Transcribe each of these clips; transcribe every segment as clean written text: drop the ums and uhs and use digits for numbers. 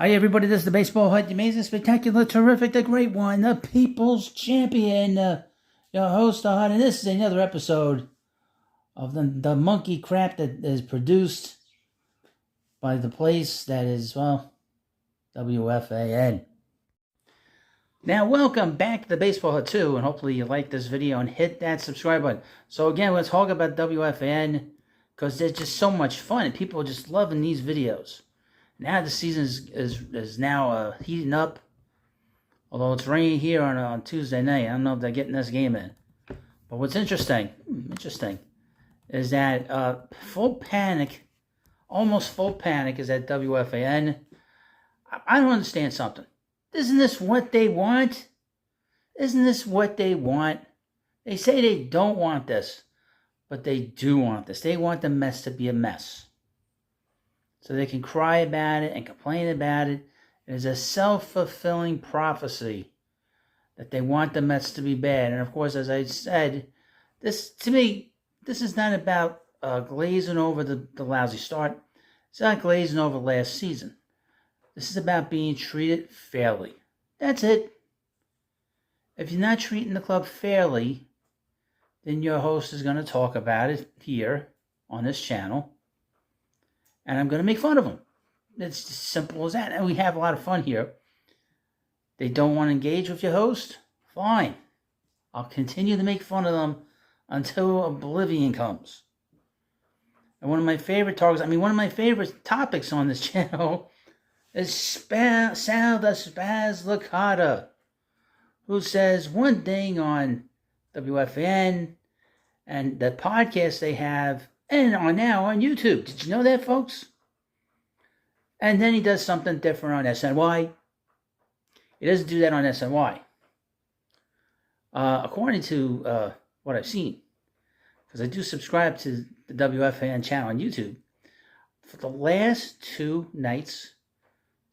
Hi, everybody. This is the Baseball Hut, the amazing, spectacular, terrific, the great one, the People's Champion, your host, the Hut, and this is another episode of the monkey crap that is produced by the place that is, well, WFAN. Now, welcome back to the Baseball Hut 2, and hopefully you like this video and hit that subscribe button. So again, let's talk about WFAN, because they're just so much fun, and people are just loving these videos. Now the season is now heating up, although it's raining here on Tuesday night. I don't know if they're getting this game in. But what's interesting is that full panic, almost full panic is at WFAN. I don't understand something. Isn't this what they want? Isn't this what they want? They say they don't want this, but they do want this. They want the mess to be a mess, so they can cry about it and complain about it. It is a self-fulfilling prophecy that they want the Mets to be bad. And of course, as I said, to me, this is not about glazing over the lousy start. It's not glazing over last season. This is about being treated fairly. That's it. If you're not treating the club fairly, then your host is going to talk about it here on this channel. And I'm going to make fun of them. It's as simple as that. And we have a lot of fun here. They don't want to engage with your host? Fine. I'll continue to make fun of them until oblivion comes. And one of my favorite topics on this channel is Sal the Spaz Licata, who says one thing on WFAN and the podcast they have, and are now on YouTube. Did you know that, folks? And then he does something different on SNY. He doesn't do that on SNY. According to what I've seen, because I do subscribe to the WFAN channel on YouTube, for the last 2 nights,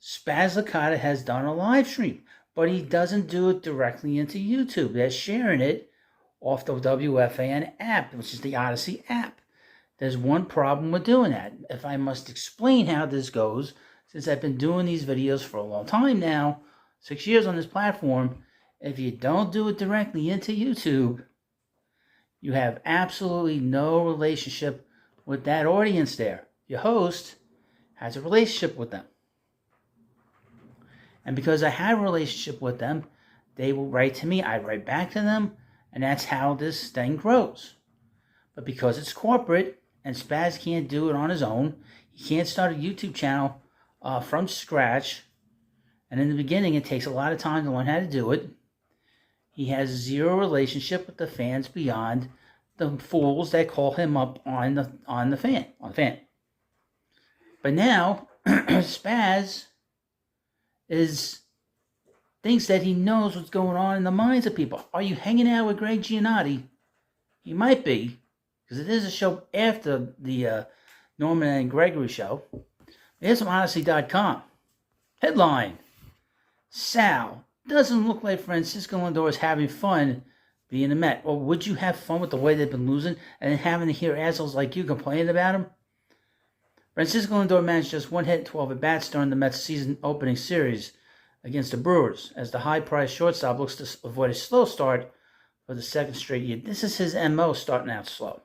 Spaz Licata has done a live stream, but he doesn't do it directly into YouTube. They're sharing it off the WFAN app, which is the Odyssey app. There's one problem with doing that. If I must explain how this goes, since I've been doing these videos for a long time now, 6 years on this platform, if you don't do it directly into YouTube, you have absolutely no relationship with that audience there. Your host has a relationship with them. And because I have a relationship with them, they will write to me, I write back to them, and that's how this thing grows. But because it's corporate, and Spaz can't do it on his own, he can't start a YouTube channel from scratch, and in the beginning it takes a lot of time to learn how to do it. He has zero relationship with the fans beyond the fools that call him up on the fan. But now Spaz thinks that he knows what's going on in the minds of people. Are you hanging out with Greg Giannotti? He might be, because it is a show after the Norman and Gregory show. Here's from Odyssey.com. Headline: Sal doesn't look like Francisco Lindor is having fun being a Met. Well, would you have fun with the way they've been losing and then having to hear assholes like you complaining about him? Francisco Lindor managed just 1 hit, 12 at-bats during the Mets' season opening series against the Brewers, as the high-priced shortstop looks to avoid a slow start for the 2nd straight year. This is his MO, starting out slow.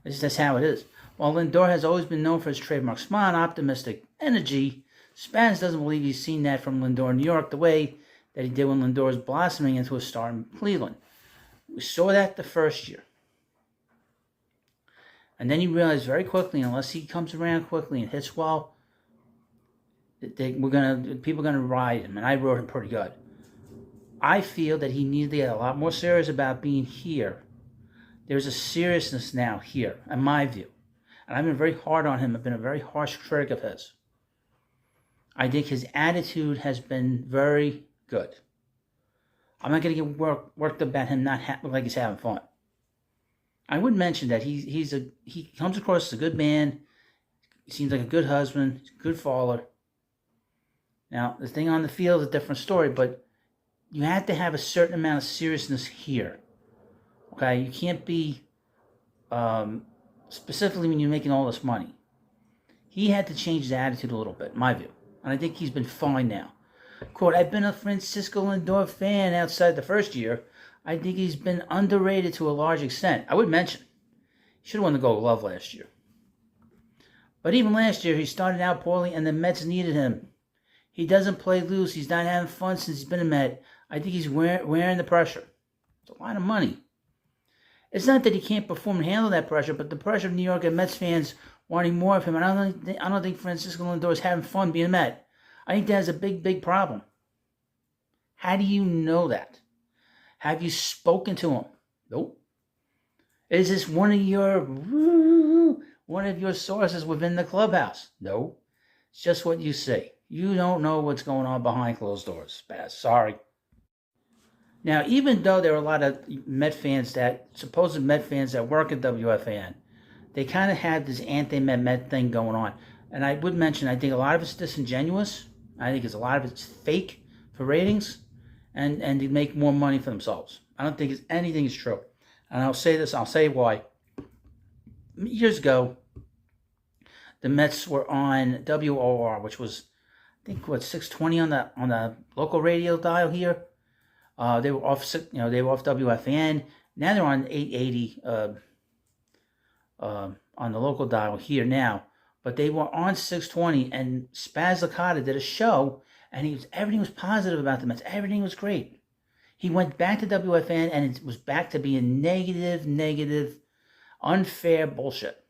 That's how it is. While Lindor has always been known for his trademark smile and optimistic energy, Spaz doesn't believe he's seen that from Lindor in New York the way that he did when Lindor was blossoming into a star in Cleveland. We saw that the first year. And then you realize very quickly, unless he comes around quickly and hits well, people are gonna ride him, and I rode him pretty good. I feel that he needs to get a lot more serious about being here. There's a seriousness now here, in my view. And I've been very hard on him. I've been a very harsh critic of his. I think his attitude has been very good. I'm not going to get worked about him not like he's having fun. I would mention that he comes across as a good man. He seems like a good husband, a good father. Now, the thing on the field is a different story, but you have to have a certain amount of seriousness here. Okay, you can't be, specifically when you're making all this money. He had to change his attitude a little bit, in my view. and I think he's been fine now. Quote, I've been a Francisco Lindor fan outside the first year. I think he's been underrated to a large extent. I would mention, he should have won the Gold Glove last year. But even last year, he started out poorly, and the Mets needed him. He doesn't play loose. He's not having fun since he's been a Met. I think he's wearing the pressure. It's a lot of money. It's not that he can't perform and handle that pressure, but the pressure of New York and Mets fans wanting more of him. And I don't think Francisco Lindor is having fun being a Met. I think that's a big, big problem. How do you know that? Have you spoken to him? Nope. Is this one of your sources within the clubhouse? No. It's just what you say. You don't know what's going on behind closed doors. Spaz. Sorry. Now, even though there are a lot of supposed Met fans that work at WFAN, they kind of have this anti-Met thing going on. And I would mention, I think a lot of it's disingenuous. I think a lot of it's fake for ratings and to make more money for themselves. I don't think anything is true. And I'll say why. Years ago, the Mets were on WOR, which was, I think, 620 on the local radio dial here. They were off WFAN. Now they're on 880 on the local dial here now. But they were on 620, and Spaz Licata did a show, and everything was positive about the Mets. Everything was great. He went back to WFAN, and it was back to being negative, unfair bullshit.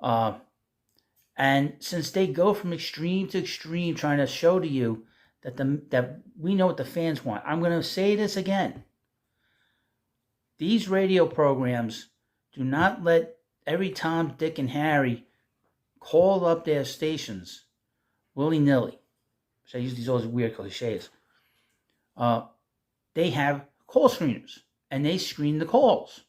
And since they go from extreme to extreme, trying to show to you that we know what the fans want. I'm going to say this again. These radio programs do not let every Tom, Dick, and Harry call up their stations willy-nilly. So I use these all weird cliches. They have call screeners, and they screen the calls.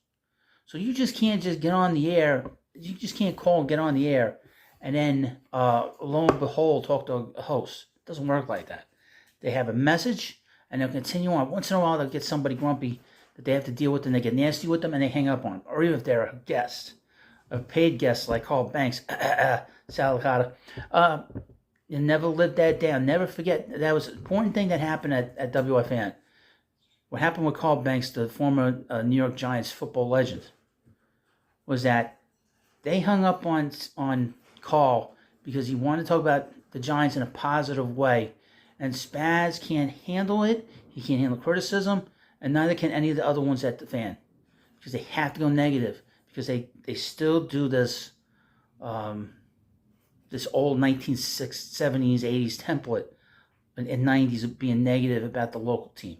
So you just can't just get on the air. You just can't call and get on the air, and then, lo and behold, talk to a host. It doesn't work like that. They have a message, and they'll continue on. Once in a while, they'll get somebody grumpy that they have to deal with, and they get nasty with them, and they hang up on them. Or even if they're a guest, a paid guest like Carl Banks, Sal Licata, you never live that down. Never forget, that was an important thing that happened at WFAN. What happened with Carl Banks, the former New York Giants football legend, was that they hung up on Carl because he wanted to talk about the Giants in a positive way. And Spaz can't handle it. He can't handle criticism. And neither can any of the other ones at the fan. Because they have to go negative. Because they still do this this old 1970s, 80s template and 90s of being negative about the local team.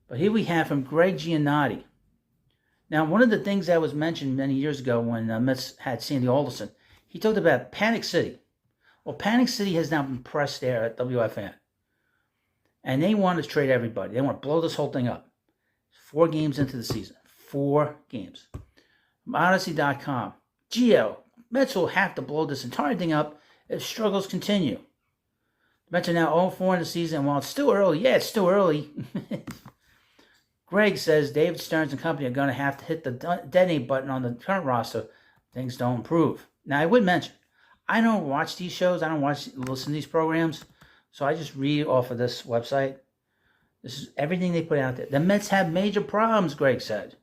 But here we have from Greg Giannotti. Now, one of the things that was mentioned many years ago when Mets had Sandy Alderson, he talked about Panic City. Well, Panic City has now been pressed there at WFAN. And they want to trade everybody. They want to blow this whole thing up. 4 games into the season. 4 games. Odyssey.com. Gio, Mets will have to blow this entire thing up if struggles continue. The Mets are now 0-4 in the season. And while it's still early, it's still early. Greg says David Stearns and company are going to have to hit the detonate button on the current roster. Things don't improve. Now, I would mention, I don't watch these shows. I don't listen to these programs. So I just read off of this website. This is everything they put out there. The Mets have major problems, Greg said.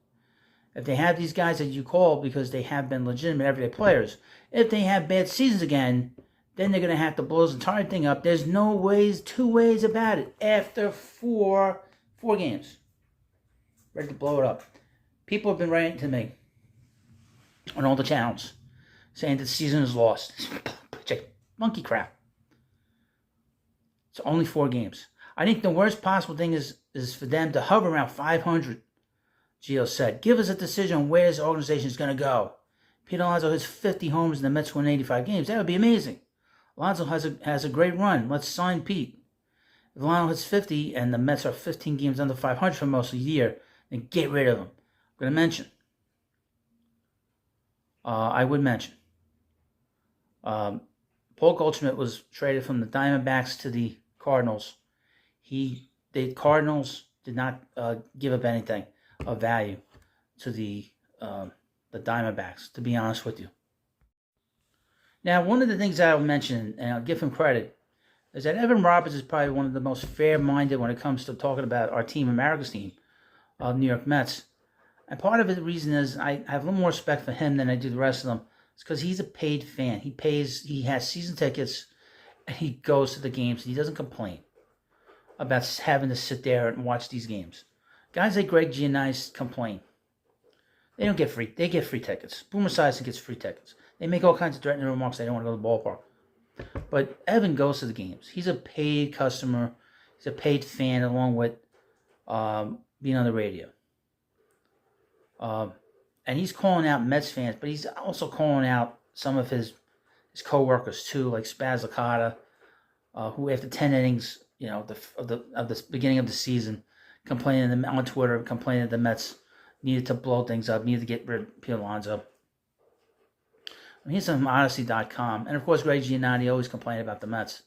If they have these guys that you call because they have been legitimate everyday players, if they have bad seasons again, then they're going to have to blow this entire thing up. There's two ways about it. After four games. Ready to blow it up. People have been writing to me on all the channels saying that the season is lost. Monkey crap. It's only 4 games. I think the worst possible thing is for them to hover around 500, Gio said. Give us a decision on where this organization is going to go. Pete Alonso hits 50 homers and the Mets win 85 games. That would be amazing. Alonso has a great run. Let's sign Pete. If Alonso hits 50 and the Mets are 15 games under 500 for most of the year, then get rid of him. I'm going to mention. I would mention. Paul Goldschmidt was traded from the Diamondbacks to the Cardinals. The Cardinals did not give up anything of value to the Diamondbacks, to be honest with you. Now, one of the things I'll mention, and I'll give him credit, is that Evan Roberts is probably one of the most fair-minded when it comes to talking about our team, America's team, New York Mets. And part of the reason is I have a little more respect for him than I do the rest of them. It's because he's a paid fan. He has season tickets, and he goes to the games. And he doesn't complain about having to sit there and watch these games. Guys like Greg Giannis complain. They don't get free. They get free tickets. Boomer Esiason gets free tickets. They make all kinds of threatening remarks. They don't want to go to the ballpark. But Evan goes to the games. He's a paid customer. He's a paid fan, along with being on the radio. And he's calling out Mets fans, but he's also calling out some of his co-workers too, like Spaz Licata, who after 10 innings, of the beginning of the season, complaining on Twitter, complaining that the Mets needed to blow things up, needed to get rid of Pete Alonso. He's on Odyssey.com. And, of course, Greg Giannotti always complained about the Mets.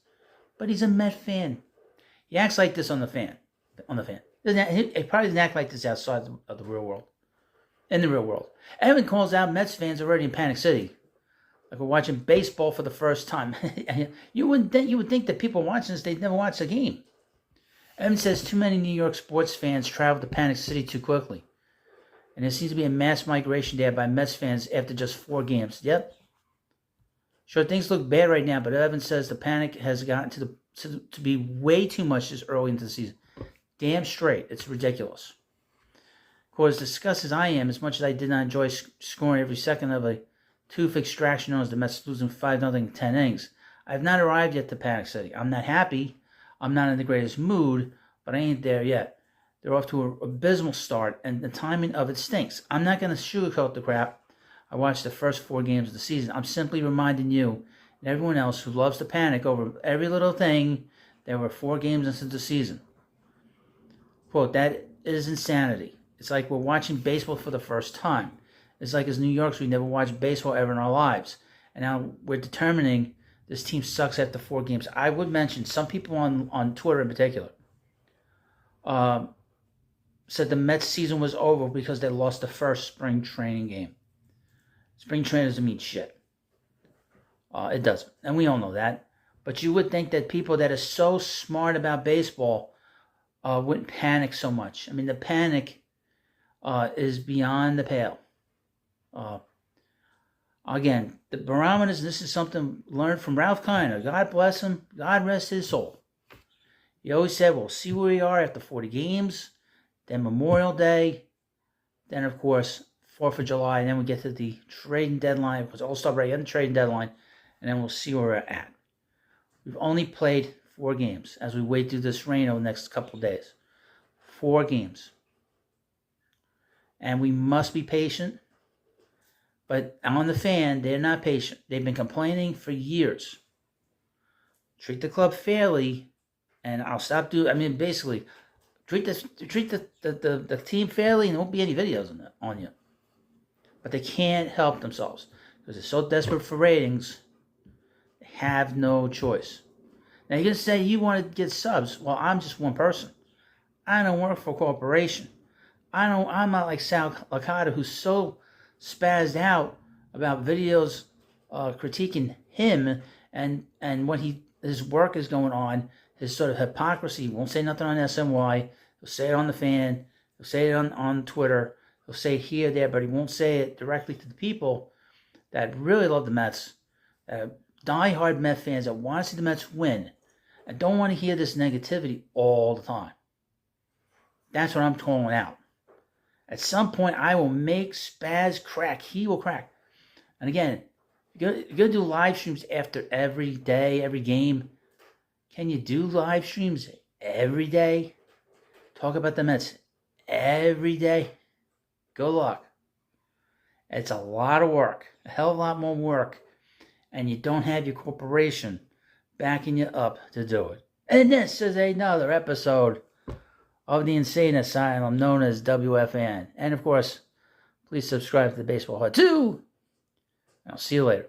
But he's a Met fan. He acts like this on the fan. He probably doesn't act like this outside of the real world. In the real world. Evan calls out Mets fans already in Panic City. Like we're watching baseball for the first time. You would think that people watching this, they'd never watched a game. Evan says too many New York sports fans travel to Panic City too quickly. And there seems to be a mass migration there by Mets fans after just 4 games. Yep. Sure, things look bad right now, but Evan says the panic has gotten to be way too much this early into the season. Damn straight. It's ridiculous. Of course, disgusted as I am, as much as I did not enjoy scoring every second of a tooth extraction known as the Mets losing 5-0 in 10 innings, I have not arrived yet to Panic City. I'm not happy. I'm not in the greatest mood, but I ain't there yet. They're off to an abysmal start, and the timing of it stinks. I'm not going to sugarcoat the crap. I watched the first 4 games of the season. I'm simply reminding you and everyone else who loves to panic over every little thing, there were 4 games into the season. Quote, that is insanity. It's like we're watching baseball for the first time. It's like as New Yorkers, we never watched baseball ever in our lives. And now we're determining this team sucks after 4 games. I would mention some people on Twitter in particular said the Mets season was over because they lost the first spring training game. Spring training doesn't mean shit. It doesn't. And we all know that. But you would think that people that are so smart about baseball wouldn't panic so much. I mean, the panic is beyond the pale. Again, the barometers, this is something learned from Ralph Kiner. God bless him. God rest his soul. He always said, we'll see where we are after 40 games, then Memorial Day, then, of course, 4th of July, and then we get to the trading deadline, because All-Star break and the trading deadline, and then we'll see where we're at. We've only played 4 games as we wait through this rain over the next couple of days. 4 games. And we must be patient. But on the fan, they're not patient. They've been complaining for years. Treat the club fairly, and I'll stop doing. I mean, basically, treat the team fairly, and there won't be any videos on you. But they can't help themselves because they're so desperate for ratings. They have no choice. Now you're gonna say you want to get subs. Well, I'm just one person. I don't work for a corporation. I'm not like Sal Licata, who's so spazzed out about videos critiquing him and what his work is going on, his sort of hypocrisy. He won't say nothing on SNY. He'll say it on the fan. He'll say it on Twitter. He'll say it here, there, but he won't say it directly to the people that really love the Mets, diehard Mets fans that want to see the Mets win and don't want to hear this negativity all the time. That's what I'm calling out. At some point, I will make Spaz crack. He will crack. And again, you're going to do live streams after every day, every game. Can you do live streams every day? Talk about the Mets every day? Good luck. It's a lot of work. A hell of a lot more work. And you don't have your corporation backing you up to do it. And this is another episode of the insane asylum known as WFAN. And of course, please subscribe to the Baseball Hut too. I'll see you later.